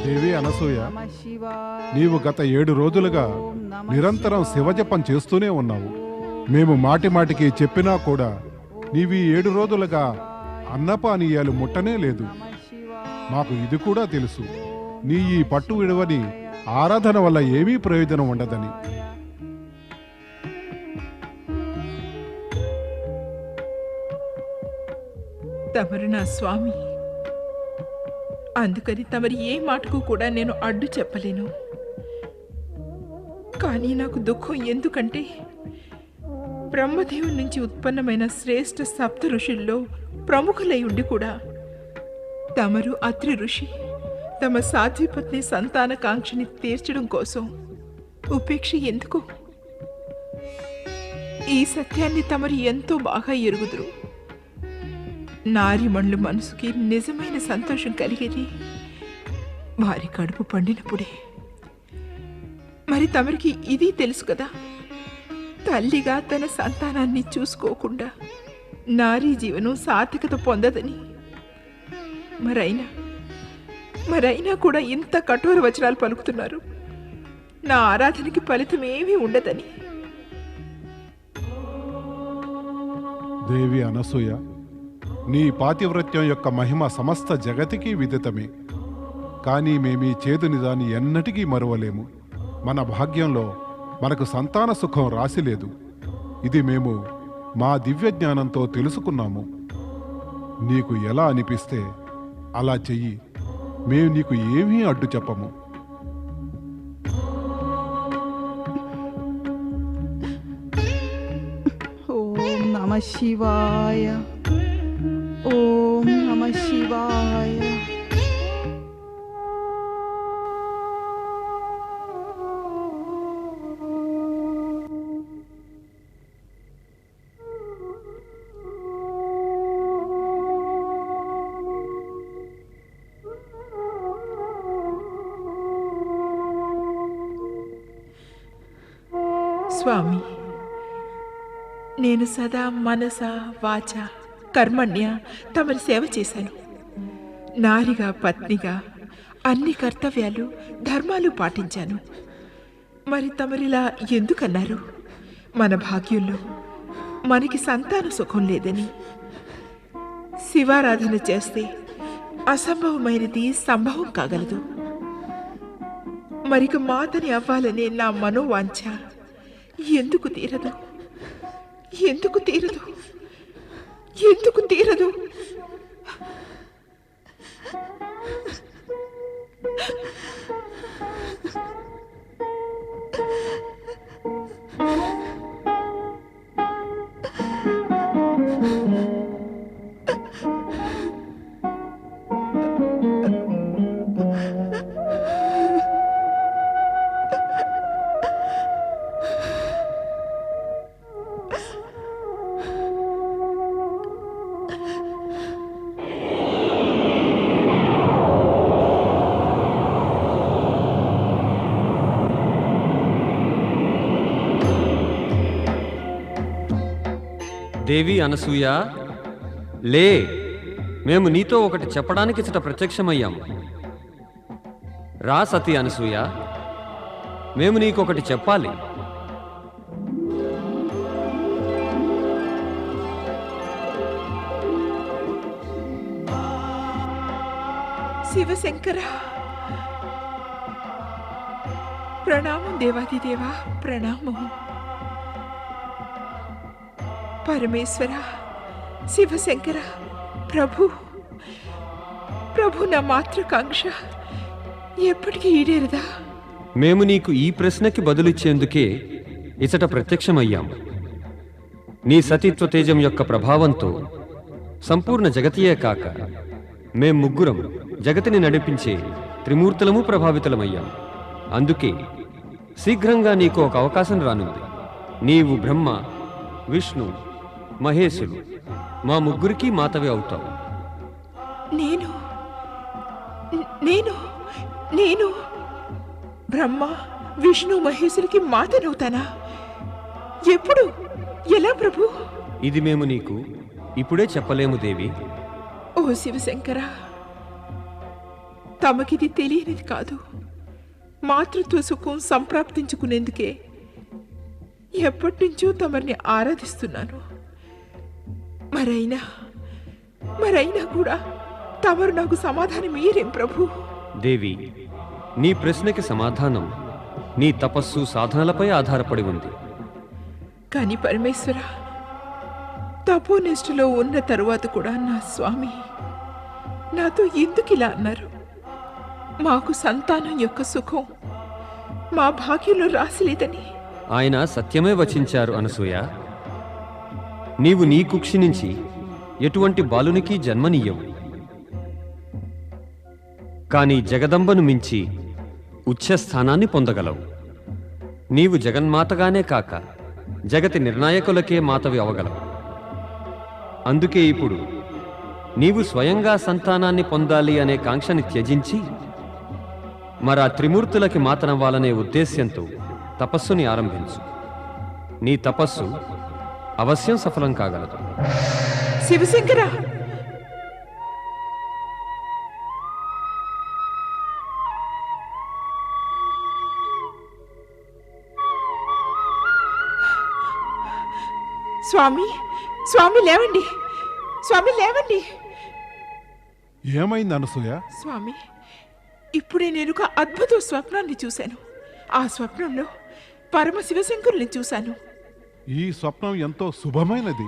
దేవి అనసూయ, నీవు గత 7 రోజులుగా నిరంతరం శివజపం చేస్తూనే ఉన్నావు. మేము మాటి మాటికి చెప్పినా కూడా నీవి 7 రోజులుగా అన్నపానీయాలు ముట్టనే లేదు. మాకు ఇది కూడా తెలుసు, నీ ఈ పట్టు విడవని ఆరాధన వల్ల ఏమీ ప్రయోజనం ఉండదని. తమరు నా స్వామి, అందుకని తమరి ఏ మాటకు కూడా నేను అడ్డు చెప్పలేను. కానీ నాకు దుఃఖం ఎందుకంటే బ్రహ్మదేవుని నుంచి ఉత్పన్నమైన శ్రేష్ఠ సప్త ఋషుల్లో ప్రముఖులై ఉండి కూడా తమరు అత్రి ఋషి తమ సాధ్విపత్ని సంతానకాంక్షని తీర్చడం కోసం ఉపేక్ష ఎందుకు? ఈ సత్యాన్ని తమరు ఎంతో బాగా ఎరుగుదురు. నారిమణుల మనసుకి నిజమైన సంతోషం కలిగేది వారి కడుపు పండినప్పుడే. మరి తమరికి ఇది తెలుసు కదా, తల్లిగా తన సంతానాన్ని చూసుకోకుండా నారీ జీవనం సార్థకత పొందదని. మరైనా కూడా ఇంత కఠోర వచనాలు పలుకుతున్నారు. నా ఆరాధనకి ఫలితం ఏమీ ఉండదని. దేవి అనసూయ, నీ పాతివ్రత్యం యొక్క మహిమ సమస్త జగతికి విదితమే. కానీ మేమీ చేదు నిజాన్ని ఎన్నటికీ మరువలేము. మన భాగ్యంలో మనకు సంతాన సుఖం రాసిలేదు. ఇది మేము మా దివ్య జ్ఞానంతో తెలుసుకున్నాము. నీకు ఎలా అనిపిస్తే అలా చెయ్యి, మేము నీకు ఏమీ అడ్డు చెప్పము. ఓం నమః శివాయ, ఓం నమః శివాయ. స్వామి, నేను సదా మనస వాచ కర్మణ్య తమరి సేవ చేశాను. నారిగా పత్నిగా అన్ని కర్తవ్యాలు ధర్మాలు పాటించాను. మరి తమరిలా ఎందుకన్నారు? మన భాగ్యంలో మనకి సంతాన సుఖం లేదని. శివారాధన చేస్తే అసంభవమైనది సంభవం కాగలదు. మరిక మాతని అవ్వాలనే నా మనోవాంఛ ఎందుకు తీరదు? ఎందుకు తీరదు? ఎందుకు తీరదు? దేవి అనసూయ, లే, మేము నీతో ఒకటి చెప్పడానికి ఇచ్చట ప్రత్యక్షమయ్యాము. రా సతీ అనసూయ, మేము నీకొకటి చెప్పాలి. శివశంకర, ప్రణామం దేవాదిదేవా, ప్రణామం. పరమేశ్వర, శివశంకర, ప్రభు నా మాతృకాంక్ష ఎప్పటికీ ఈడేరదా? మేము నీకు ఈ ప్రశ్నకి బదులిచ్చేందుకే ఇచట ప్రత్యక్షమయ్యాము. నీ సతీత్వ తేజం యొక్క ప్రభావంతో సంపూర్ణ జగతియే కాక మేం ముగ్గురం జగతిని నడిపించే త్రిమూర్తులము ప్రభావితులమయ్యాం. అందుకే శీఘ్రంగా నీకు ఒక అవకాశం రానుంది. నీవు బ్రహ్మ, విష్ణు, మహేశులు మా ముగ్గురికి మాతవే అవుతావు. నేను నేను నేను బ్రహ్మ, విష్ణు, మహేశులకి మాతనవుతానా? ఎప్పుడు? ఎలా ప్రభు? ఇది మేము నీకు ఇప్పుడే చెప్పలేము దేవి. ఓ శివశంకర, తమకిది తెలియనిది కాదు. మాతృత్వ సుఖం సంప్రాప్తించుకునేందుకే ఎప్పటి నుంచో తమరిని ఆరాధిస్తున్నాను. మరైనా కూడా తమరు నాకు సమాధానం ఇయ్యరేం ప్రభు? దేవి, నీ ప్రశ్నకి సమాధానం నీ తపస్సు సాధనలపై ఆధారపడి ఉంది. కానీ పరమేశ్వర, తపోనిష్ఠలో ఉన్న తరువాత కూడా నా స్వామి నాతో ఎందుకు ఇలా అన్నారు? మాకు సంతానం యొక్క సుఖం మా భాగ్యంలో రాసిలేదని. ఆయన సత్యమే వచించారు అనసూయ. నీవు నీ కుక్షి నుంచి ఎటువంటి బాలునికి జన్మనీయవు. కానీ జగదంబను మించి ఉచ్ఛస్థానాన్ని పొందగలవు. నీవు జగన్మాతగానే కాక జగతి నిర్ణాయకులకే మాతవి అవగలవు. అందుకే ఇప్పుడు నీవు స్వయంగా సంతానాన్ని పొందాలి అనే కాంక్షని త్యజించి మరా త్రిమూర్తులకి మాతనవ్వాలనే ఉద్దేశ్యంతో తపస్సుని ఆరంభించు. నీ తపస్సు అవశ్యం సఫలం కాగలదు. శివశంకర, స్వామి, స్వామి లేవండి, స్వామి లేవండి. ఏమైంది అనసూయ? స్వామి, ఇప్పుడే నేను ఒక అద్భుత స్వప్నాన్ని చూశాను. ఆ స్వప్నంలో పరమ శివశంకరుని చూశాను. ఈ స్వప్నం ఎంతో శుభమైనది.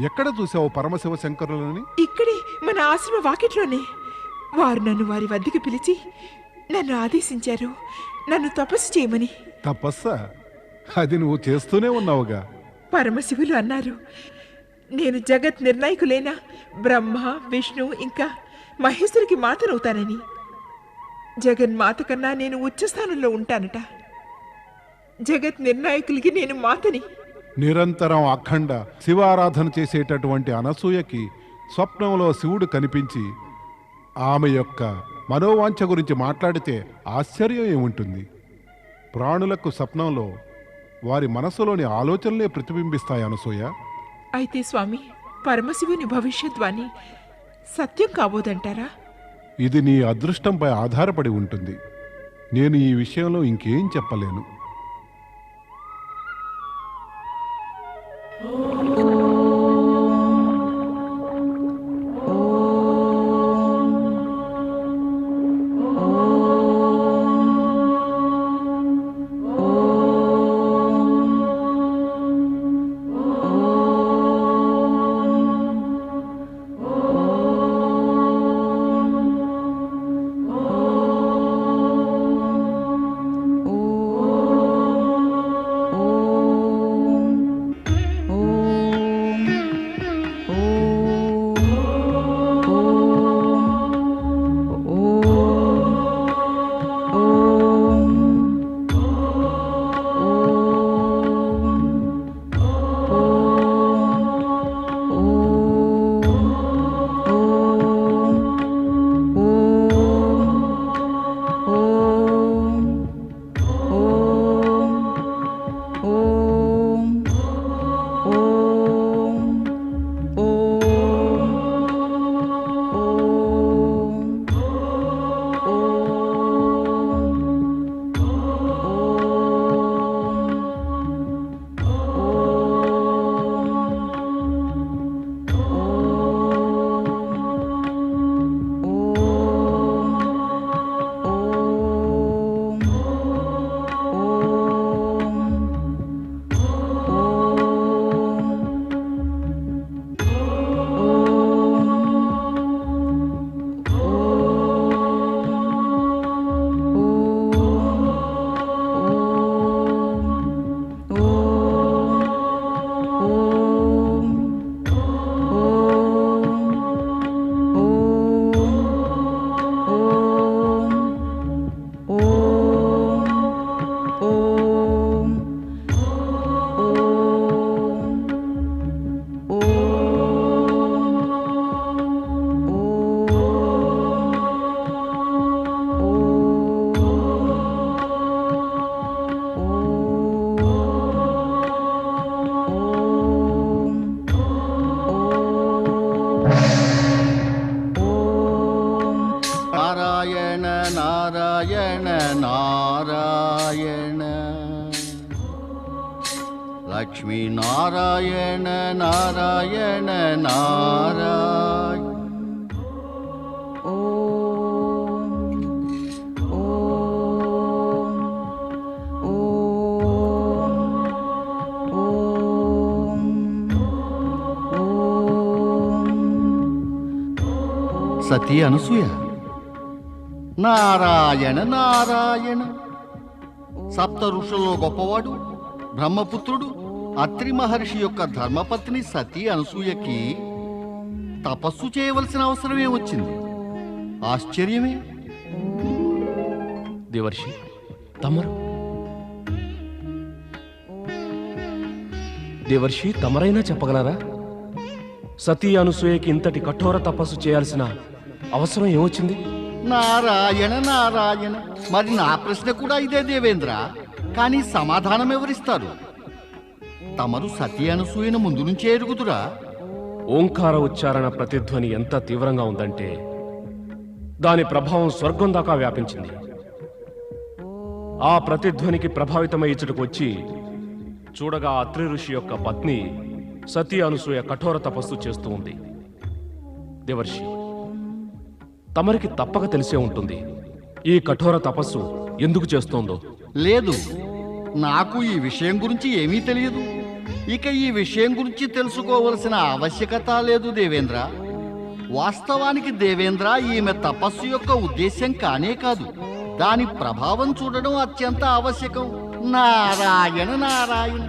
ఎక్కడ చూసావు పరమశివ శంకరులని? ఇక్కడే మన ఆశ్రమ వాకిట్లోనే. వారు నన్ను వారి వద్దకు పిలిచి నన్ను ఆదేశించారు, నన్ను తపస్సు చేయమని. తపస్సా? అది నువ్వు చేస్తూనే ఉన్నావుగా. పరమశివులు అన్నారు, నేను జగత్ నిర్ణాయకులైన బ్రహ్మ, విష్ణు ఇంకా మహేశ్వరికి మాతనవుతానని. జగన్మాత కన్నా నేను ఉచ్చస్థానంలో ఉంటానట. జగత్ నిర్ణాయకులకి నేను మాతని. నిరంతరం అఖండ శివారాధన చేసేటటువంటి అనసూయకి స్వప్నంలో శివుడు కనిపించి ఆమె యొక్క మనోవాంఛ గురించి మాట్లాడితే ఆశ్చర్యం ఏముంటుంది? ప్రాణులకు స్వప్నంలో వారి మనసులోని ఆలోచనలే ప్రతిబింబిస్తాయి అనసూయ. అయితే స్వామి, పరమశివుని భవిష్యద్వాణి సత్యం కాబోదంటారా? ఇది నీ అదృష్టంపై ఆధారపడి ఉంటుంది. నేను ఈ విషయంలో ఇంకేం చెప్పలేను. నారాయణ లక్ష్మీ నారాయణ నారాయణ నారాయణ. సతీ అనసూయ నారాయణ నారాయణ. సప్త ఋషుల్లో గొప్పవాడు బ్రహ్మపుత్రుడు అత్రి మహర్షి యొక్క ధర్మపత్ని సతీ అనసూయకి తపస్సు చేయవలసిన అవసరమే వచ్చింది. ఆశ్చర్యమే. దేవర్షి తమరు దేవర్షి తమరైనా చెప్పగలరా? సతీ అనసూయకి ఇంతటి కఠోర తపస్సు చేయాల్సిన అవసరం ఏమొచ్చింది? నారాయణ నారాయణ. మరి నా ప్రశ్న కూడా ఇదే దేవేంద్ర. కానీ సమాధానం ఎవరిస్తారు? తమరు సతీ అనసూయను ముందు నుంచే ఎరుగుదురా? ఓంకార ఉచ్చారణ ప్రతిధ్వని ఎంత తీవ్రంగా ఉందంటే దాని ప్రభావం స్వర్గం దాకా వ్యాపించింది. ఆ ప్రతిధ్వనికి ప్రభావితమై ఇచ్చటకు వచ్చి చూడగా అత్రి ఋషి యొక్క పత్ని సతీ అనసూయ కఠోర తపస్సు చేస్తూ ఉంది. దేవర్షి తమరికి తప్పక తెలిసే ఉంటుంది ఈ కఠోర తపస్సు ఎందుకు చేస్తోందో. లేదు, నాకు ఈ విషయం గురించి ఏమీ తెలియదు. ఇక ఈ విషయం గురించి తెలుసుకోవలసిన ఆవశ్యకత లేదు దేవేంద్ర. వాస్తవానికి దేవేంద్ర, ఈమె తపస్సు యొక్క ఉద్దేశ్యం కానే కాదు, దాని ప్రభావం చూడడం అత్యంత ఆవశ్యకం. నారాయణ నారాయణ.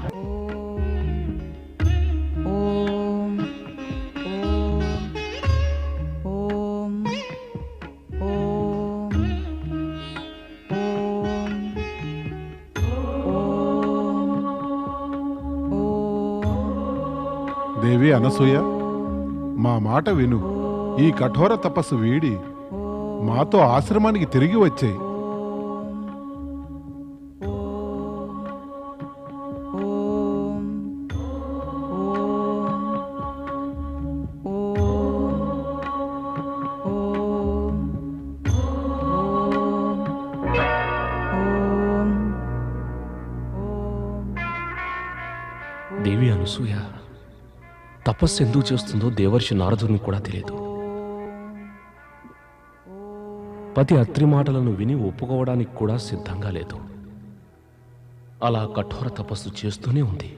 దేవి అనసూయ, మా మాట విను. ఈ కఠోర తపస్సు వీడి మాతో ఆశ్రమానికి తిరిగి వచ్చేయి. దేవి అనసూయ తపస్సు ఎందుకు చేస్తుందో దేవర్షి నారదునికి కూడా తెలియదు. పతి అత్రి మాటలను విని ఒప్పుకోవడానికి కూడా సిద్ధంగా లేదు. అలా కఠోర తపస్సు చేస్తూనే ఉంది.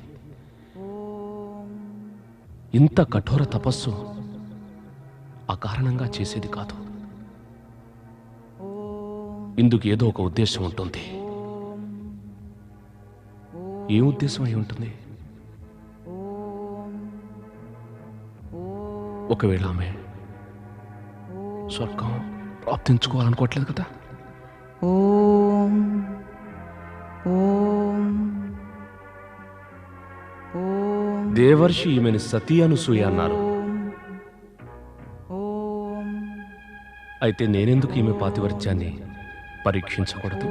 ఇంత కఠోర తపస్సు అకారణంగా చేసేది కాదు. ఇందుకు ఏదో ఒక ఉద్దేశం ఉంటుంది. ఏ ఉద్దేశం అయి ఉంటుంది? ఒకవేళ ఆమె స్వర్గం ప్రాప్తించుకోవాలనుకోవట్లేదు కదా? ఓం ఓం ఓం దేవర్షి ఈమెను సతీ అనసూయ అన్నారు. అయితే నేనెందుకు ఈమె పాతివర్త్యాన్ని పరీక్షించకూడదు?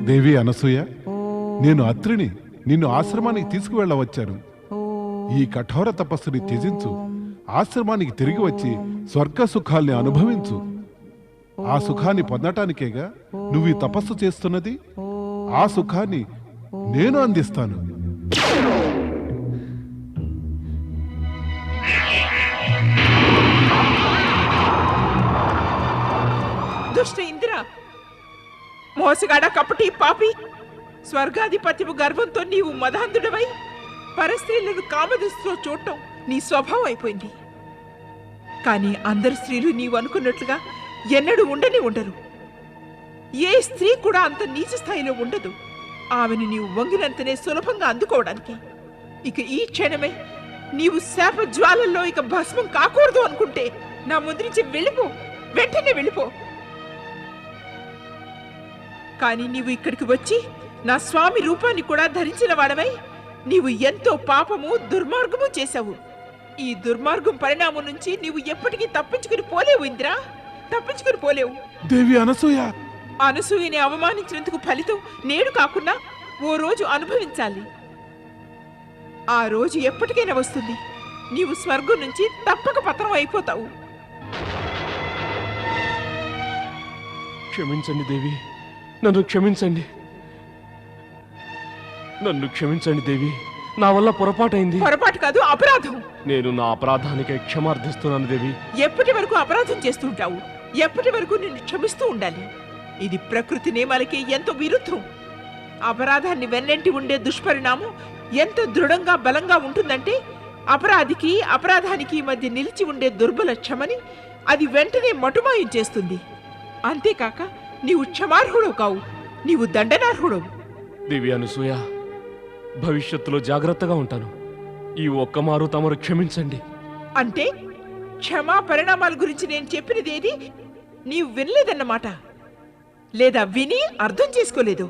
దేవి అనసూయ, నేను అత్రిని నిన్ను ఆశ్రమానికి తీసుకువెళ్ళవచ్చాను. ఈ కఠోర తపస్సుని త్యజించు. ఆశ్రమానికి తిరిగి వచ్చి స్వర్గ సుఖాల్ని అనుభవించు. ఆ సుఖాన్ని పొందటానికేగా నువ్వు ఈ తపస్సు చేస్తున్నది. ఆ సుఖాన్ని నేను అందిస్తాను. దుష్ట ఇంద్ర, మోసగాడ కపటి పాపి, స్వర్గాధిపతివు గర్వంతో నీవు మదాంధుడవై పరస్త్రీలను కామదృష్టితో చూడటం నీ స్వభావం అయిపోయింది. కానీ అందరు స్త్రీలు నీవు అనుకున్నట్లుగా ఎన్నడూ ఉండరు. ఏ స్త్రీ కూడా అంత నీచ స్థాయిలో ఉండదు. ఆమెను నీవు వంగినంతనే సులభంగా అందుకోవడానికి. ఇక ఈ క్షణమే నీవు శాప జ్వాలల్లో ఇక భస్మం కాకూడదు అనుకుంటే నా ముందు నుంచి వెళ్ళిపో, వెంటనే వెళ్ళిపో. కానీ నీవు ఇక్కడికి వచ్చి నా స్వామి రూపాన్ని కూడా ధరించిన వాడవై నీవు ఎంతో పాపము దుర్మార్గము చేశావు. ఈ దుర్మార్గం పరిణామం నుంచి నీవు ఎప్పటికీ తప్పించుకుని పోలేవు ఇంద్రా, తప్పించుకుని పోలేవు. దేవి అనసూయ, అనసూయని అవమానించినందుకు ఫలితం నేడు కాకుండా ఓ రోజు అనుభవించాలి. ఆ రోజు ఎప్పటికైనా వస్తుంది. నీవు స్వర్గం నుంచి తప్పక పతనం అయిపోతావు. క్షమించండి దేవి, నన్ను క్షమించండి. నన్ను క్షమించండి దేవి, నా వల్ల పొరపాటైంది. పొరపాటు కాదు, అపరాధం. నేను నా అపరాధానికే క్షమార్థిస్తున్నాను దేవి. ఎప్పటి వరకు అపరాధం చేస్తూ ఉంటావు? ఎప్పటి వరకు నిన్ను క్షమిస్తూ ఉండాలి? ఇది ప్రకృతి నియమాలకి ఎంతో విరుద్ధం. అపరాధాన్ని వెన్నంటి ఉండే దుష్పరిణామం ఎంత దృఢంగా బలంగా ఉంటుందంటే అపరాధికి అపరాధానికి మధ్య నిలిచి ఉండే దుర్బల క్షమని అది వెంటనే మటుమాయం చేస్తుంది. అంతేకాక నీవు క్షమార్హుడవు కావు, నీవు దండనార్హుడవు. దేవి అనసూయ, భవిష్యత్తులో జాగ్రత్తగా ఉంటాను. ఈ ఒక్కమారు తమరు క్షమించండి. అంటే క్షమా పరిణామాల గురించి నేను చెప్పినది ఏది నీవు వినలేదన్నమాట, లేదా విని అర్థం చేసుకోలేదు.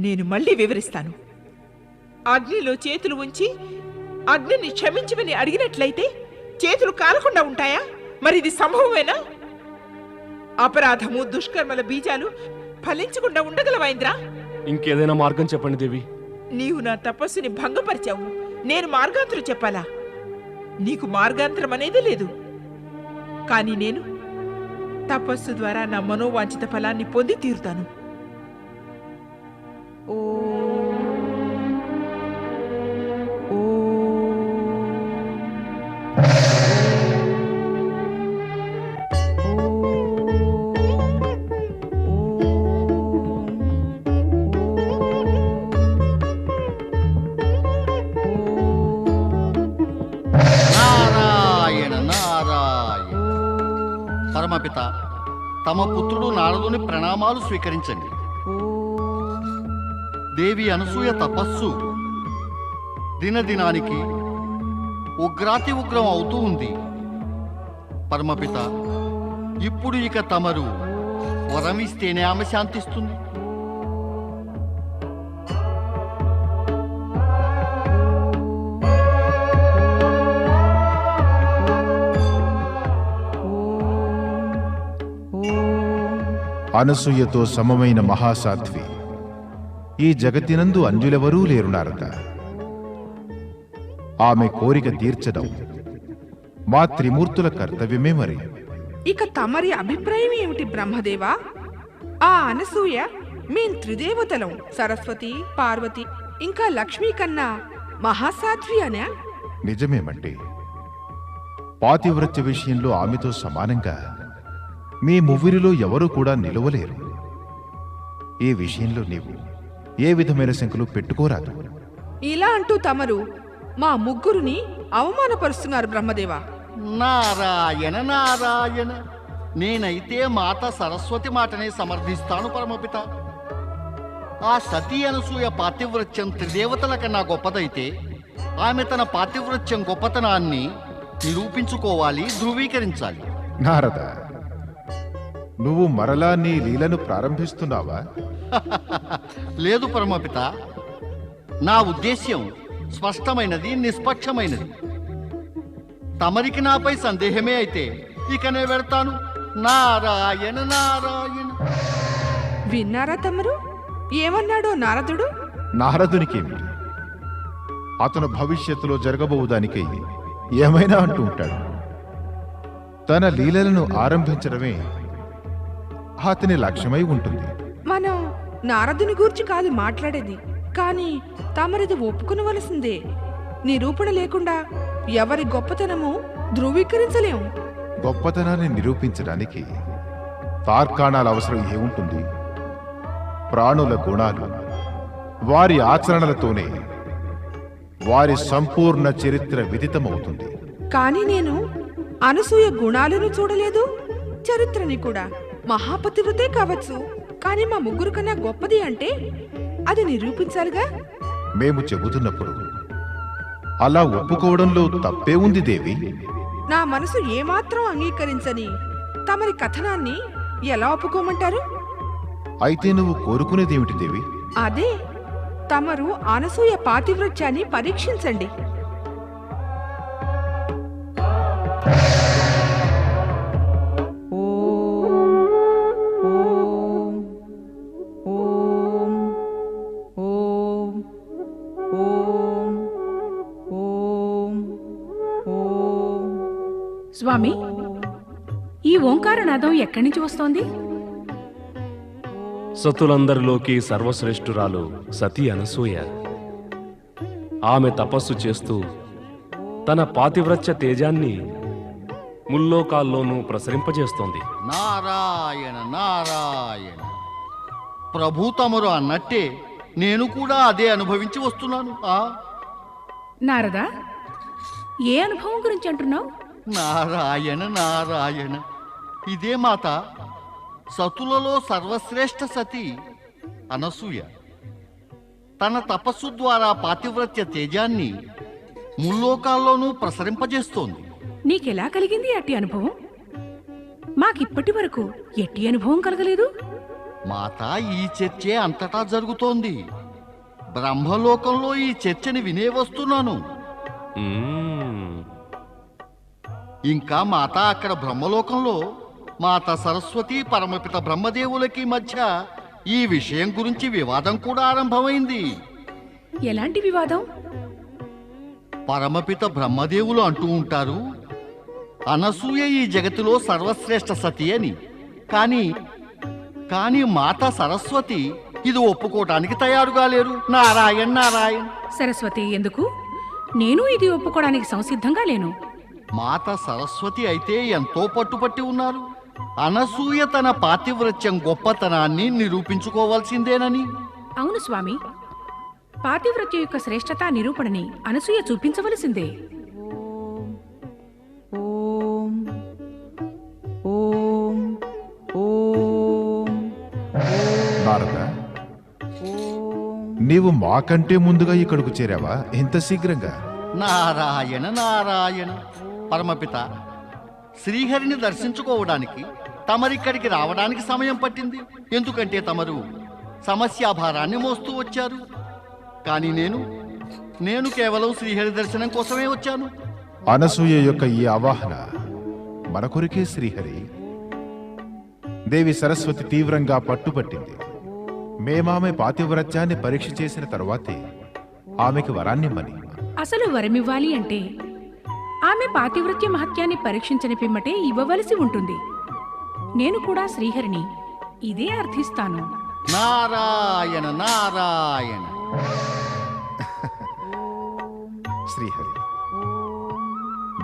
నేను మళ్ళీ వివరిస్తాను. అగ్నిలో చేతులు ఉంచి అగ్నిని క్షమించమని అడిగినట్లయితే చేతులు కాలకుండా ఉంటాయా? మరి ఇది సంభవమేనా? అపరాధము దుష్కర్మల బీజాలు ఫలించకుండా ఉండగలవైంద్రా? ఇంకేదైనా మార్గం చెప్పండి దేవి. నీవు నా తపస్సుని భంగపరిచావు, నేను మార్గాంతరం చెప్పాలా? నీకు మార్గాంతరం అనేదే లేదు. కానీ నేను తపస్సు ద్వారా నా మనోవాంఛిత ఫలాన్ని పొంది తీరుతాను. నారాయణ నారాయణ. పరమపిత, తమ పుత్రుడు నారదుని ప్రణామాలు స్వీకరించండి. దేవి అనసూయ తపస్సు దినదినానికి ఉగ్రాతి ఉగ్రం అవుతూ ఉంది. పరమపిత, ఇప్పుడు ఇక తమరు వరమిస్తేనే ఆమె శాంతిస్తుంది. అనసూయతో సమమైన మహాసాధ్వి ఈ జగతినందు అంజులెవరూ లేరు నారద. ఆమె కోరిక తీర్చడం మా త్రిమూర్తుల కర్తవ్యమే. మరి ఇక తమరి అభిప్రాయం ఏమిటి బ్రహ్మదేవా? ఆ అనసూయ మేం త్రిదేవతలం, సరస్వతి, పార్వతి ఇంకా లక్ష్మీ కన్నా మహాసాధ్వి అనా? నిజమేమంటే పాతివ్రత్య విషయంలో ఆమెతో సమానంగా మీ మువ్విరిలో ఎవరూ కూడా నిలవలేరు. ఈ విషయంలో నీవు ఏ విధమైన శంకలు పెట్టుకోరాదు. ఇలా అంటూ తమరు మా ముగ్గురిని అవమానపరుస్తున్నారు బ్రహ్మదేవా. నారాయణ నారాయణ. నేనైతే మాత సరస్వతి మాటనే సమర్థిస్తాను పరమపిత. ఆ సతీ అనసూయ పాతివ్రత్యం త్రిదేవతల కన్నా గొప్పదైతే ఆమె తన పాతివ్రత్యం గొప్పతనాన్ని నిరూపించుకోవాలి, ధృవీకరించాలి. నారద, నువ్వు మరలా నీ లీలను ప్రారంభిస్తున్నావా? లేదు పరమపిత, నా ఉద్దేశ్యం స్పష్టమైనది, నిష్పక్షమైనది. తమరికి నాపై సందేహమే అయితే ఇకనే వెడతాను. నారాయణ నారాయణ. విన్నారా తమరు ఏమన్నాడో నారదుడు? నారదునికేమిటి, అతను భవిష్యత్తులో జరగబోదానికై ఏమైనా అంటూ ఉంటాడు. తన లీలలను ఆరంభించడమే అతని లక్ష్యమై ఉంటుంది. మనం నారదుని గూర్చి కాదు మాట్లాడేది, కానీ తమరిది ఒప్పుకునవలసిందే. నిరూపణ లేకుండా ఎవరి గొప్పతనము ధృవీకరించలేము. గొప్పతనాన్ని నిరూపించడానికి తార్కాణాల అవసరం ఏముంటుంది? ప్రాణుల గుణాలు, వారి ఆచరణలతోనే వారి సంపూర్ణ చరిత్ర విదితమవుతుంది. కానీ నేను అనసూయ గుణాలను చూడలేదు, చరిత్రని కూడా. మహాపతివ్రతే కావచ్చు, కానీ మా ముగ్గురు కన్నా గొప్పది అంటే అది నిరూపించాలిగా. మేము చెబుతున్నప్పుడు అలా ఒప్పుకోవడంలో తప్పే ఉంది దేవి. నా మనసు ఏమాత్రం అంగీకరించని తమరి కథనాన్ని ఎలా ఒప్పుకోమంటారు? అయితే నువ్వు కోరుకునేదేమిటి దేవి? అదే, తమరు అనసూయ పాతివ్రత్యాన్ని పరీక్షించండి. స్వామి, ఈ ఓంకారనాదం ఎక్కడి నుంచి వస్తోంది? సతులందరిలోకి సర్వశ్రేష్ఠురాలు సతీ అనసూయ ఆమె తపస్సు చేస్తూ తన పాతివ్రత్య తేజాన్ని ముల్లోకాల్లోనూ ప్రసరింపజేస్తోంది. నారాయణ నారాయణ. ప్రభు తమరు అన్నట్టే నేను కూడా అదే అనుభవించి వస్తున్నాను. నారదా, ఏ అనుభవం గురించి అంటున్నావు? నారాయణ నారాయణ. ఇదే మాత, సతులలో సర్వశ్రేష్ఠ సతి అనసూయ తన తపస్సు ద్వారా పాతివ్రత్య తేజాన్ని ముల్లోకాల్లోనూ ప్రసరింపజేస్తోంది. నీకెలా కలిగింది అట్టి అనుభవం? మాకిప్పటి వరకు ఎట్టి అనుభవం కలగలేదు. మాత, ఈ చర్చే అంతటా జరుగుతోంది. బ్రహ్మలోకంలో ఈ చర్చని వినే వస్తున్నాను. ఇంకా మాత, అక్కడ బ్రహ్మలోకంలో మాత సరస్వతి పరమపిత బ్రహ్మదేవులకి మధ్య ఈ విషయం గురించి వివాదం కూడా ఆరంభమైంది. ఎలాంటి వివాదం? పరమపిత బ్రహ్మదేవులు అంటూ ఉంటారు, అనసూయ ఈ జగతిలో సర్వశ్రేష్ఠ సతి అని. కానీ మాత సరస్వతి ఇది ఒప్పుకోవటానికి తయారుగా లేరు. నారాయణ నారాయణ. సరస్వతి ఎందుకు? నేను ఇది ఒప్పుకోవడానికి సంసిద్ధంగా లేను. మాత సరస్వతి అయితే ఎంతో పట్టుపట్టి ఉన్నారు. అనసూయ తన పాతివ్రత్యం గొప్పతనాన్ని నిరూపించుకోవాల్సిందేనని. అవును స్వామి, పాతివ్రత్య యొక్క శ్రేష్టత నిరూపణని అనసూయ చూపించవలసిందే. నారద, నీవు మాకంటే ముందుగా ఇక్కడకు చేరావా? ఇంత శీఘ్రంగా? నారాయణ నారాయణ. పరమపిత, శ్రీహరిని దర్శించుకోవడానికి తమరిక్కడికి రావడానికి సమయం పట్టింది. ఎందుకంటే తమరు సమస్యాభారాన్ని మోస్తూ వచ్చారు. కానీ నేను కేవలం శ్రీహరి దర్శనం కోసమే వచ్చాను. అనసూయ యొక్క ఈ ఆవాహన మన కొరికే శ్రీహరి. దేవి సరస్వతి తీవ్రంగా పట్టుపట్టింది. మేమామె పాతివ్రత్యాన్ని పరీక్ష చేసిన తరువాతే ఆమెకి వరాన్నిమ్మని. అసలు వరమివ్వాలి అంటే ఆమె పాతివ్రత్య మహత్యాన్ని పరీక్షించని పిమ్మటే ఇవ్వవలసి ఉంటుంది. నేను కూడా శ్రీహరిని ఇదే అర్థిస్తాను. నారాయణ నారాయణ. శ్రీహరి,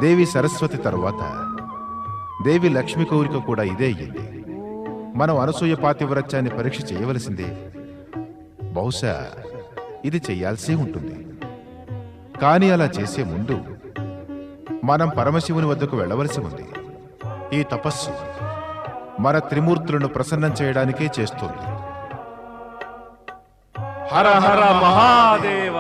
దేవి సరస్వతి తరువాత దేవి లక్ష్మి కోరిక కూడా ఇదే అయ్యింది. మనం అనసూయ పాతివ్రత్యాన్ని పరీక్ష చేయవలసిందే. బహుశా ఇది చెయ్యాల్సి ఉంటుంది. కానీ అలా చేసే ముందు మనం పరమశివుని వద్దకు వెళ్ళవలసి ఉంది. ఈ తపస్సు మన త్రిమూర్తులను ప్రసన్నం చేయడానికే చేస్తుంది. హర హర మహాదేవ.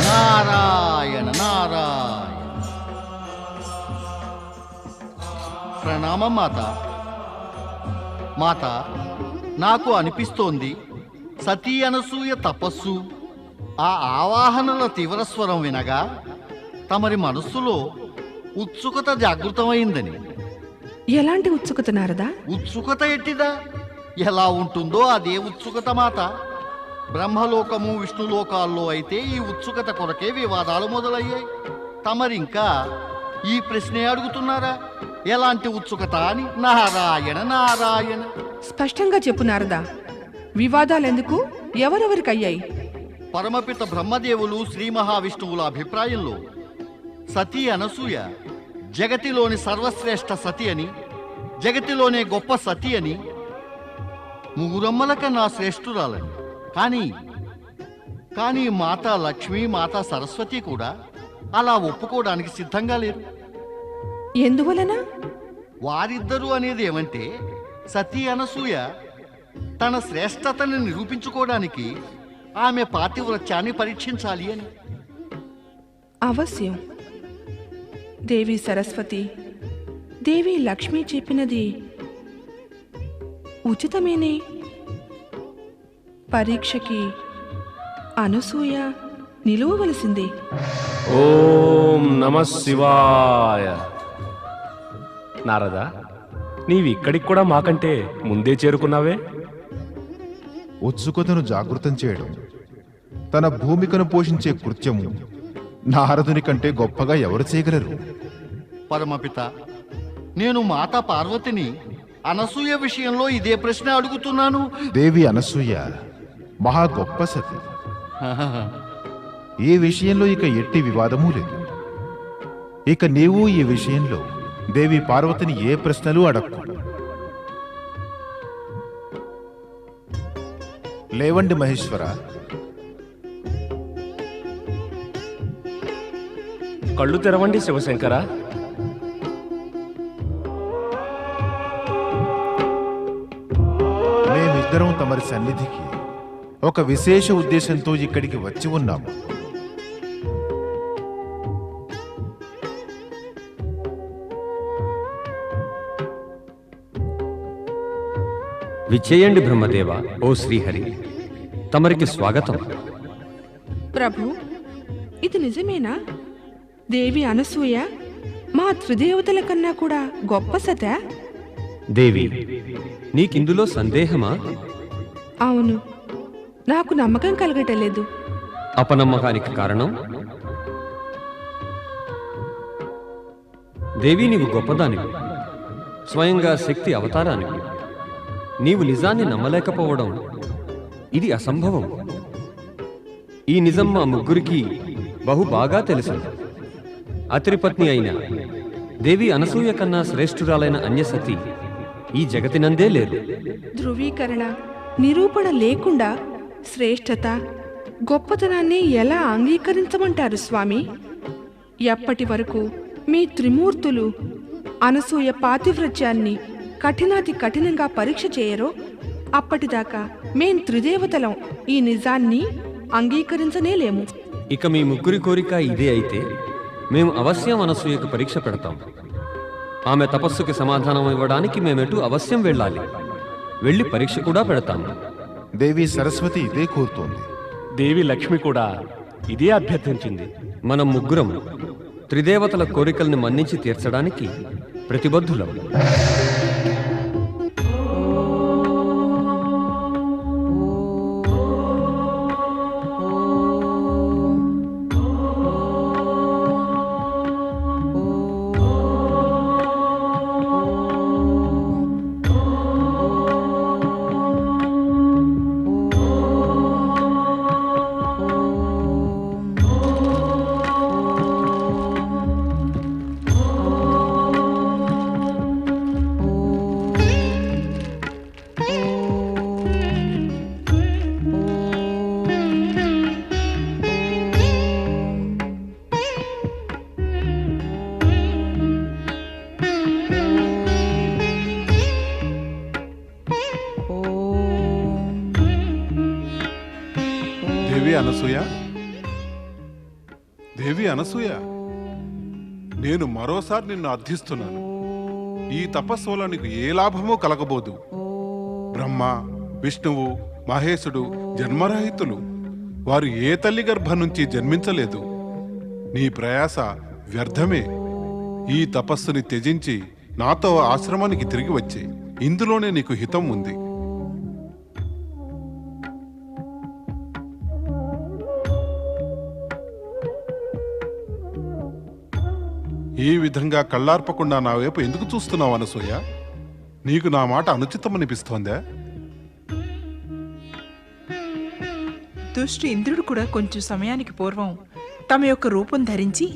నారాయణ నారాయణ. ప్రణామం మాత. నాకు అనిపిస్తోంది సతీ అనసూయ తపస్సు, ఆ ఆవాహనల తీవ్రస్వరం వినగా తమరి మనస్సులో ఉత్సుకత జాగృతమైందని. ఎలాంటి ఉత్సుకత నారదా? ఉత్సుకత ఎట్టిదా? ఎలా ఉంటుందో అదే ఉత్సుకత మాత. బ్రహ్మలోకము విష్ణులోకాల్లో అయితే ఈ ఉత్సుకత కొరకే వివాదాలు మొదలయ్యాయి. తమరింకా ఈ ప్రశ్నే అడుగుతున్నారా? ఎలాంటి ఉత్సుకత అని? నారాయణ నారాయణ. స్పష్టంగా చెప్పు నారదా, వివాదాలెందుకు? ఎవరెవరికయ్యాయి? పరమపిత బ్రహ్మదేవులు శ్రీ మహావిష్ణువుల అభిప్రాయంలో సతీ అనసూయ జగతిలోని సర్వశ్రేష్ఠ సతి అని, జగతిలోనే గొప్ప సతి అని, ముగురమ్మల కన్నా శ్రేష్ఠురాలని. కానీ మాతా లక్ష్మి, మాతా సరస్వతి కూడా అలా ఒప్పుకోవడానికి సిద్ధంగా లేరు. ఎందువలన? వారిద్దరూ అనేది ఏమంటే, సతీ అనసూయ తన శ్రేష్టతను నిరూపించుకోవడానికి ఆమె పాతివ్రత్యాన్ని పరీక్షించాలి అని. అవశ్యం. దేవి సరస్వతి, దేవి లక్ష్మి చెప్పినది ఉచితమేనే. పరీక్షకి అనసూయ నిలువవలసిందే. ఓం నమః శివాయ. నారదా, నీవిక్కడికి కూడా మాకంటే ముందే చేరుకున్నావే. ఉత్సుకతను జాగృతం చేయడం తన భూమికను పోషించే కృత్యము నారదుని కంటే గొప్పగా ఎవరు చేయగలరు? పరమపిత, నేను మాతా పార్వతిని అనసూయ విషయంలో ఇదే ప్రశ్న అడుగుతున్నాను. దేవి అనసూయ మహా గొప్ప సతి. ఈ విషయంలో ఇక ఎట్టి వివాదమూ లేదు. ఇక నీవు ఈ విషయంలో దేవి పార్వతిని ఏ ప్రశ్నలు అడక్కు. లేవండి మహేశ్వర. కళ్ళు తెరవండి శివశంకర. మేమిద్దరం తమరి సన్నిధికి ఒక విశేష ఉద్దేశంతో ఇక్కడికి వచ్చి ఉన్నాము. విచ్చేయండి బ్రహ్మదేవ. ఓ శ్రీహరి, తమరికి స్వాగతం. ప్రభు, ఇది నిజమేనా? దేవి అనసూయ మా త్రిదేవతల కన్నా కూడా గొప్ప సత? దేవి, నీకిందులో సందేహమా? అవును, నాకు నమ్మకం కలగటలేదు. అపనమ్మకానికి కారణం? దేవి, నీవు గొప్పదానివి, స్వయంగా శక్తి అవతారానివి. నీవు నిజాన్ని నమ్మలేకపోవడం ఇది అసంభవం. ఈ నిజం మా ముగ్గురికి బహు బాగా తెలుసు. అత్రిపత్ని అయిన దేవి అనసూయ కన్నా శ్రేష్ఠురాలైన అన్యసతి ఈ జగతినందే లేదు. ధృవీకరణ, నిరూపణ లేకుండా శ్రేష్టత, గొప్పతనాన్ని ఎలా అంగీకరించమంటారు స్వామి? ఎప్పటి వరకు మీ త్రిమూర్తులు అనసూయ పాతివ్రత్యాన్ని కఠినాతి కఠినంగా పరీక్ష చేయరో అప్పటిదాకా మేం త్రిదేవతలం ఈ నిజాన్ని అంగీకరించనేలేము. ఇక మీ ముగ్గురి కోరిక ఇదే అయితే మేము అవశ్యం అనసూయకు పరీక్ష పెడతాం. ఆమె తపస్సుకి సమాధానం ఇవ్వడానికి మేమెటు అవశ్యం వెళ్ళాలి. వెళ్ళి పరీక్ష కూడా పెడతాము. దేవి సరస్వతి ఇదే కోరుతోంది. దేవి లక్ష్మి కూడా ఇదే అభ్యర్థించింది. మనం ముగ్గురం త్రిదేవతల కోరికల్ని మన్నించి తీర్చడానికి ప్రతిబద్ధులం. దేవి అనసూయ, నేను మరోసారి నిన్ను అర్థిస్తున్నాను. ఈ తపస్సు వల్ల నీకు ఏ లాభమూ కలగబోదు. బ్రహ్మ, విష్ణువు, మహేశుడు జన్మరహితులు. వారు ఏ తల్లి గర్భం నుంచి జన్మించలేదు. నీ ప్రయాస వ్యర్థమే. ఈ తపస్సుని త్యజించి నాతో ఆశ్రమానికి తిరిగి వచ్చే. ఇందులోనే నీకు హితం ఉంది. ఈ విధంగా కళ్ళార్పకుండా నా వైపు ఎందుకు చూస్తున్నావు అనసూయ? నీకు నా మాట అనుచితమనిపిస్తోందా? దుష్టి ఇంద్రుడు కూడా కొంచెం సమయానికి పూర్వం తమ యొక్క రూపం ధరించి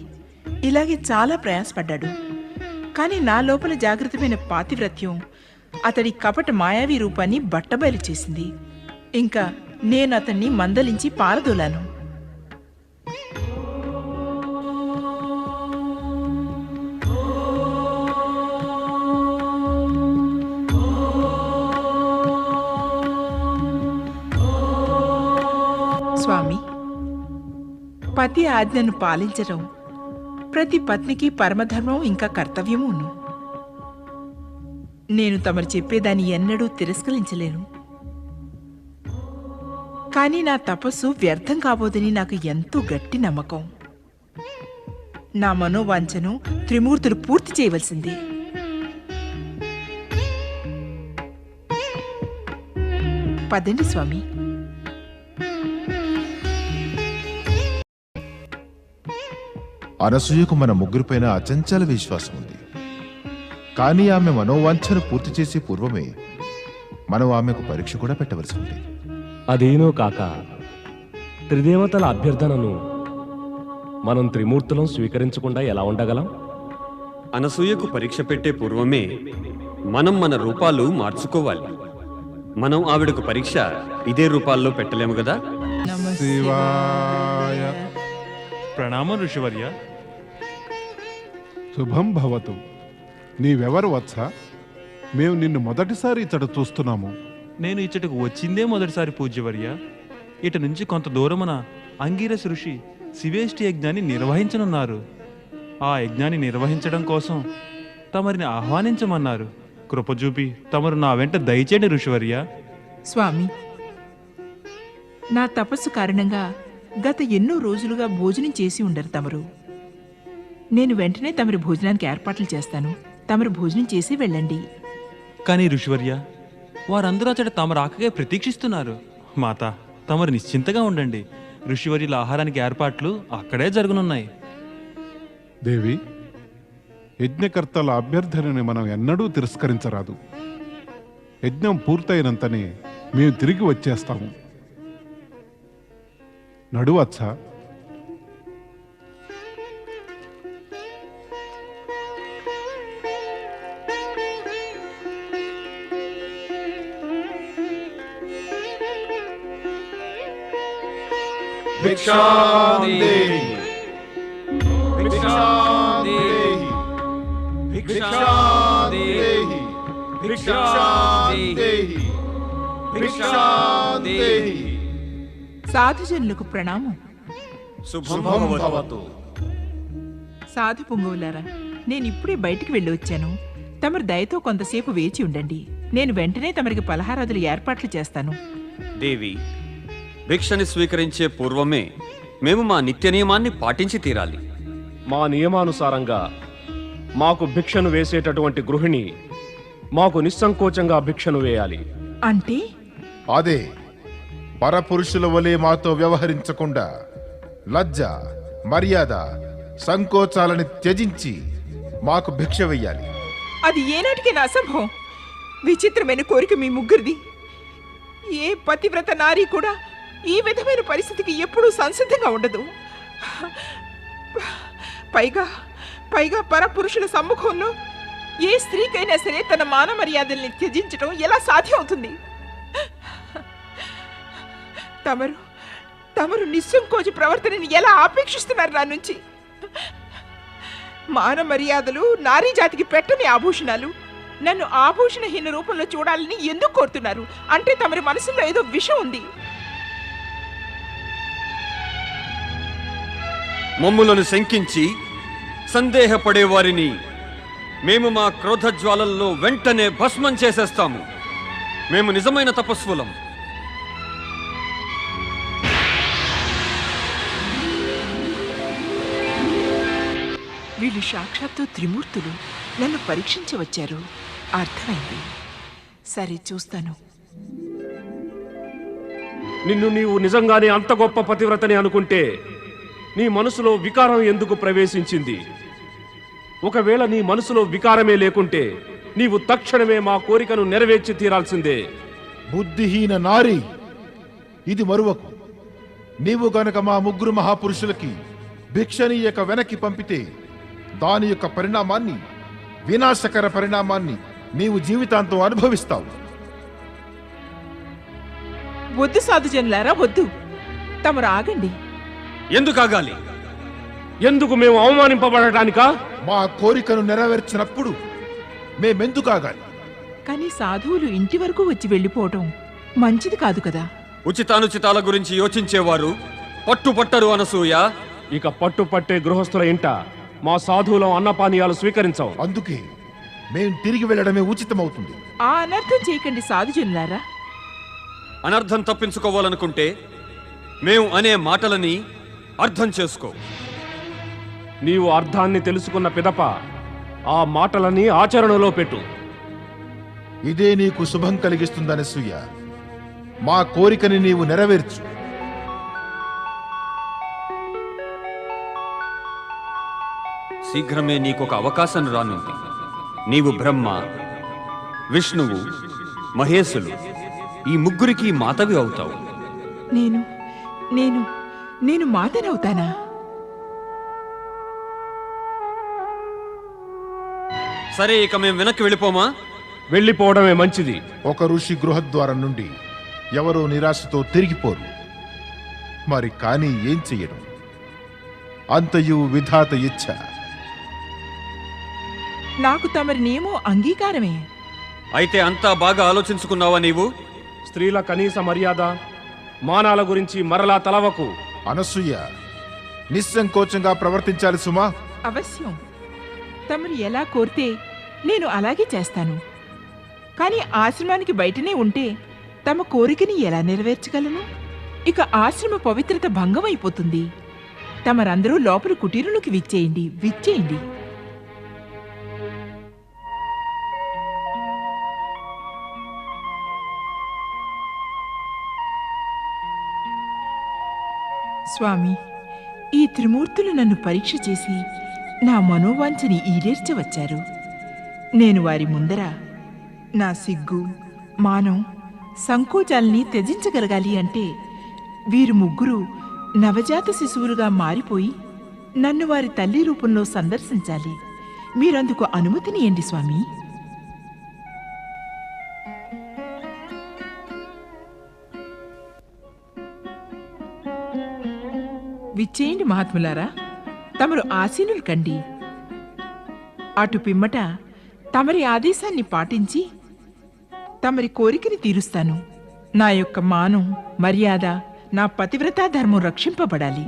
ఇలాగే చాలా ప్రయాసపడ్డాడు. కానీ నా లోపల జాగృతమైన పాతివ్రత్యం అతడి కపట మాయావి రూపాన్ని బట్టబయలు చేసింది. ఇంకా నేను అతన్ని మందలించి పారదోలాను. స్వామి, పతి ఆజ్ఞను పాలించడం ప్రతి పత్నికి పరమధర్మం ఇంకా కర్తవ్యమును. నేను తమరు చెప్పేదాన్ని ఎన్నడూ తిరస్కరించలేను. కానీ నా తపస్సు వ్యర్థం కాబోదని నాకు ఎంతో గట్టి నమ్మకం. నా మనోవాంఛను త్రిమూర్తులు పూర్తి చేయవలసింది. పదండి స్వామి. అనసూయకు మన ముగ్గురిపైన అచంచల విశ్వాసం ఉంది. కానీ ఆమె మనోవాంఛను పూర్తి చేసే పూర్వమే మనం ఆమెకు పరీక్ష కూడా పెట్టవలసి ఉంది. అదేనో కాక త్రిదేవతల అభ్యర్థనను మనం త్రిమూర్తులం స్వీకరించకుండా ఎలా ఉండగలం? అనసూయకు పరీక్ష పెట్టే పూర్వమే మనం మన రూపాలు మార్చుకోవాలి. మనం ఆవిడకు పరీక్ష ఇదే రూపాల్లో పెట్టలేము కదా. శివాయ. ప్రణామం ఋషివర్య. శుభం భవతు. నీవెవరు వత్స? మేము నిన్ను మొదటిసారి ఇతడు చూస్తున్నాము. నేను ఇచ్చటకు వచ్చిందే మొదటిసారి పూజ్యవర్య. ఇట నుంచి కొంత దూరమున అంగీరస్ ఋషి శివేష్టి యజ్ఞాన్ని నిర్వహించనున్నారు. ఆ యజ్ఞాన్ని నిర్వహించడం కోసం తమరిని ఆహ్వానించమన్నారు. కృపజూపి తమరు నా వెంట దయచేయండి ఋషివర్య. స్వామి, నా తపస్సు కారణంగా గత ఎన్నో రోజులుగా భోజనం చేసి ఉండరు తమరు. నేను వెంటనే తమరి భోజనానికి ఏర్పాట్లు చేస్తాను. తమరు భోజనం చేసి వెళ్ళండి. కానీ ఋషివర్య, వారందరూ అతడు తమ రాకగా ప్రతీక్షిస్తున్నారు. మాత, తమరు నిశ్చింతగా ఉండండి. ఋషివర్యుల ఆహారానికి ఏర్పాట్లు అక్కడే జరగనున్నాయి. దేవి, యజ్ఞకర్తల అభ్యర్థనని మనం ఎన్నడూ తిరస్కరించరాదు. యజ్ఞం పూర్తయినంతనే మేము తిరిగి వచ్చేస్తాము. నడువచ్చా? సాధుజనులకు ప్రణామం. శుభం భవతు. సాధు పొంగువులారా, నేను ఇప్పుడే బయటికి వెళ్ళి వచ్చాను. తమరు దయతో కొంతసేపు వేచి ఉండండి. నేను వెంటనే తమరికి పలహారాదులు ఏర్పాట్లు చేస్తాను. దేవి, భిక్షని స్వీకరించే పూర్వమే మేము మా నిత్య నియమాన్ని పాటించి తీరాలి. మా నియమానుసారంగా మాకు భిక్షను వేసేటటువంటి గృహిణి మాకు నిస్సంకోచంగా భిక్షను వేయాలి. అంటే అదే, పరపురుషుల వలె మాతో వ్యవహరించకుండా లజ్జ, మర్యాద, సంకోచాలని త్యజించి మాకు భిక్ష వెయ్యాలి. అది ఏనాటికైనా అసంభవం. విచిత్రమైన కోరిక మీ ముగ్గురిది. ఏ పతివ్రత నారీ కూడా ఈ విధమైన పరిస్థితికి ఎప్పుడూ సంసిద్ధంగా ఉండదు. పైగా పరపురుషుల సమ్ముఖంలో ఏ స్త్రీకైనా సరే తన మాన మర్యాదల్ని త్యజించడం ఎలా సాధ్యం అవుతుంది? తమరు నిస్సంకోచ ప్రవర్తనని ఎలా ఆపేక్షిస్తున్నారు నా నుంచి? మాన మర్యాదలు నారీ జాతికి పెట్టని ఆభూషణాలు. నన్ను ఆభూషణహీన రూపంలో చూడాలని ఎందుకు కోరుతున్నారు? అంటే తమరి మనసులో ఏదో విషం ఉంది. మమ్ములను శంకించి సందేహపడే వారిని మేము మా క్రోధజ్వాలల్లో వెంటనే భస్మం చేసేస్తాము. మేము నిజమైన తపస్సులం. వీళ్ళు సాక్షాత్తు త్రిమూర్తులు నన్ను పరీక్షించవచ్చారు. అర్థమైంది. సరే, చూస్తాను. నిన్ను నీవు నిజంగానే అంత గొప్ప పతివ్రతని అనుకుంటే నీ మనసులో వికారం ఎందుకు ప్రవేశించింది? ఒకవేళ నీ మనసులో వికారమే లేకుంటే నీవు తక్షణమే మా కోరికను నెరవేర్చి తీరాల్సిందే. బుద్ధిహీన నారి, ఇది మరువకు. నీవు గనక మా ముగ్గురు మహాపురుషులకి భిక్షనీయక వెనక్కి పంపితే దాని యొక్క పరిణామాన్ని వినాశకర పరిణామాన్ని నీవు జీవితాంతం అనుభవిస్తావు. వద్దు సాధుజనులారా, వద్దు. తమరు ఆగండి. ఎందుకు ఆగాలి? ఎందుకు మేము అవమానింపబడటానికా? మా కోరికను నెరవేర్చినప్పుడు మేమెందుకు ఆగాలి? కానీ సాధువులు ఇంటి వరకు వచ్చి వెళ్ళిపోవటం మంచిది కాదు కదా. ఉచితానుచితాల గురించి యోచించేవారు పట్టుపట్టరు అనసూయ. ఇక పట్టుపట్టే గృహస్థుల ఇంట మా సాధువులం అన్నపానీయాలు స్వీకరించాం. అందుకే మేం తిరిగి వెళ్ళడమే ఉచితమవుతుంది. ఆ అనర్థం చేయకండి సాధుజనులారా. అనర్థం తప్పించుకోవాలనుకుంటే మేము అనే మాటలని అర్థం చేసుకో. నీవు అర్థాన్ని తెలుసుకున్న పిదప ఆ మాటలని ఆచరణలో పెట్టు. ఇదే నీకు శుభం కలిగిస్తుందనసూయ. మా కోరికని నీవు నెరవేర్చు. శీఘ్రమే నీకొక అవకాశం రానుంది. నీవు బ్రహ్మ, విష్ణువు, మహేశులు ఈ ముగ్గురికి మాతవి అవుతావు. నేను నేను నేను మాతనవుతానా? సరే, ఇక మేము వెనక్కి వెళ్ళిపోమా? వెళ్ళిపోవడమే మంచిది. ఒక ఋషి గృహద్వారం నుండి ఎవరో నిరాశతో తిరిగిపోరు. మరి కానీ ఏం చెయ్యడం? అంతయు విధాత ఇచ్ఛ. నాకు తమరి నియమం అంగీకారమే. అయితే అంతా బాగా ఆలోచించుకున్నావా నీవు? స్త్రీల కనీస మర్యాద మానాల గురించి మరలా తలవకు. అనసూయ, నిస్సంకోచంగా ప్రవర్తించాలి సుమా. అవశ్యం. తమరు ఎలా కోరితే నేను అలాగే చేస్తాను. కానీ ఆశ్రమానికి బయటనే ఉంటే తమ కోరికని ఎలా నెరవేర్చగలను? ఇక ఆశ్రమ పవిత్రత భంగమైపోతుంది. తమరందరూ లోపల కుటీరులోకి విచ్చేయండి, విచ్చేయండి. స్వామి, ఈ త్రిమూర్తులు నన్ను పరీక్ష చేసి నా మనోవాంఛని ఈడేర్చవచ్చారు. నేను వారి ముందర నా సిగ్గు, మానం, సంకోచాల్ని త్యజించగలగాలి అంటే వీరు ముగ్గురు నవజాత శిశువులుగా మారిపోయి నన్ను వారి తల్లి రూపంలో సందర్శించాలి. మీరందుకు అనుమతినియండి స్వామి. విచ్చేయండి మహాత్ములారా, తమరు ఆసీనులు కండి. అటు పిమ్మట తమరి ఆదేశాన్ని పాటించి తమరి కోరికని తీరుస్తాను. నా యొక్క మానం, మర్యాద, నా పతివ్రతా ధర్మం రక్షింపబడాలి.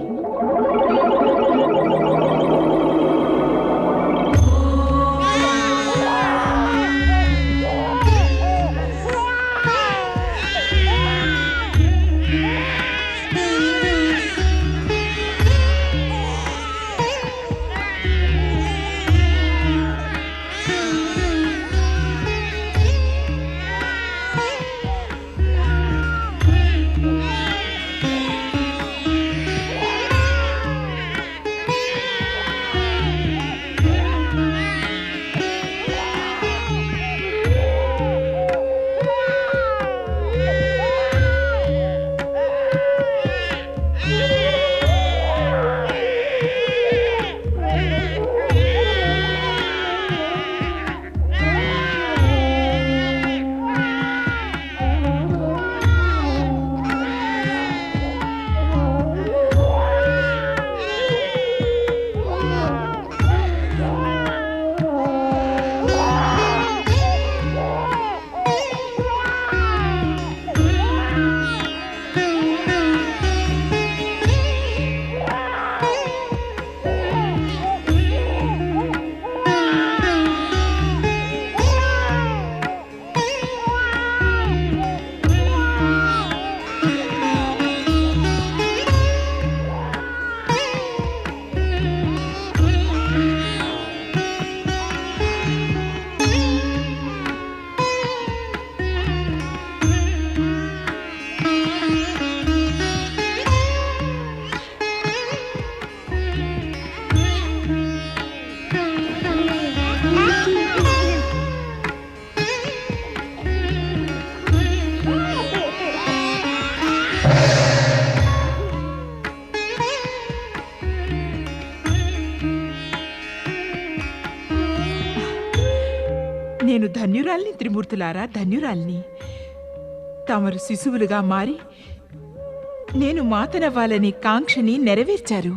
ధన్యురాల్ని త్రిమూర్తులారా, ధన్యురాల్ని. తమరు శిశువులుగా మారి నేను మాతనవ్వాలని కాంక్షని నెరవేర్చారు.